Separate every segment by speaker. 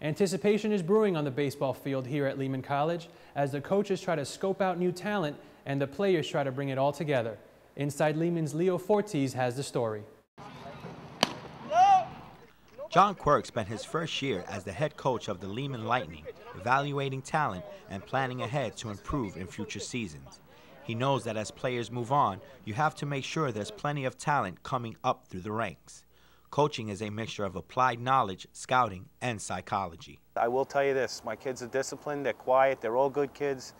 Speaker 1: Anticipation is brewing on the baseball field here at Lehman College as the coaches try to scope out new talent and the players try to bring it all together. Inside Lehman's Leo Fortes has the story.
Speaker 2: John Quirk spent his first year as the head coach of the Lehman Lightning, evaluating talent and planning ahead to improve in future seasons. He knows that as players move on, you have to make sure there's plenty of talent coming up through the ranks. Coaching is a mixture of applied knowledge, scouting, and psychology.
Speaker 3: I will tell you this, my kids are disciplined, they're quiet, they're all good kids.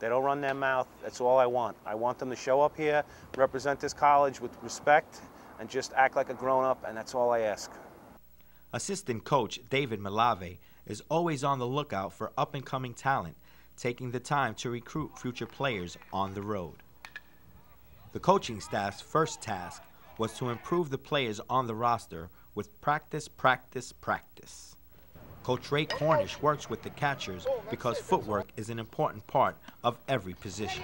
Speaker 3: They don't run their mouth. That's all I want. I want them to show up here, represent this college with respect, and just act like a grown-up, and that's all I ask.
Speaker 2: Assistant coach David Malave is always on the lookout for up-and-coming talent, taking the time to recruit future players on the road. The coaching staff's first task was to improve the players on the roster with practice, practice, practice. Coach Ray Cornish works with the catchers because footwork is an important part of every position.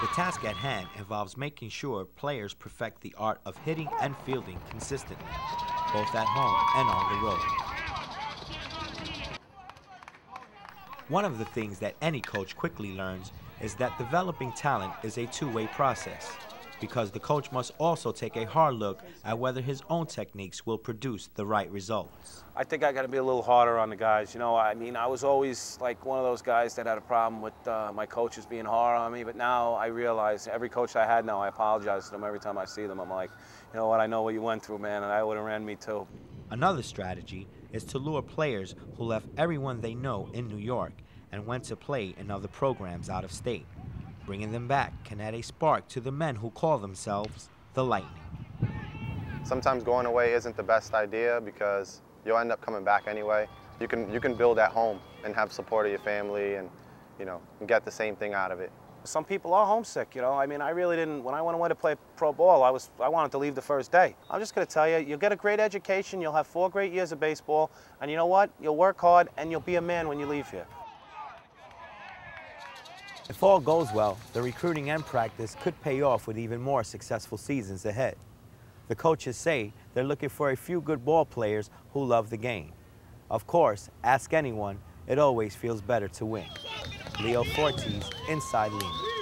Speaker 2: The task at hand involves making sure players perfect the art of hitting and fielding consistently, both at home and on the road. One of the things that any coach quickly learns is that developing talent is a two-way process, because the coach must also take a hard look at whether his own techniques will produce the right results.
Speaker 3: I think I got to be a little harder on the guys. You know, I mean, I was always like one of those guys that had a problem with my coaches being hard on me, but now I realize every coach I had now, I apologize to them every time I see them. I'm like, you know what, I know what you went through, man, and I would have ran me too.
Speaker 2: Another strategy is to lure players who left everyone they know in New York and went to play in other programs out of state. Bringing them back can add a spark to the men who call themselves the Lightning.
Speaker 4: Sometimes going away isn't the best idea because you'll end up coming back anyway. You can build at home and have support of your family and, you know, get the same thing out of it.
Speaker 3: Some people are homesick, you know. I mean, I really didn't, when I went away to play pro ball, I wanted to leave the first day. I'm just going to tell you, you'll get a great education, you'll have 4 great years of baseball, and you know what? You'll work hard and you'll be a man when you leave here.
Speaker 2: If all goes well, the recruiting and practice could pay off with even more successful seasons ahead. The coaches say they're looking for a few good ball players who love the game. Of course, ask anyone, it always feels better to win. Leo Fortes, Inside Lehman.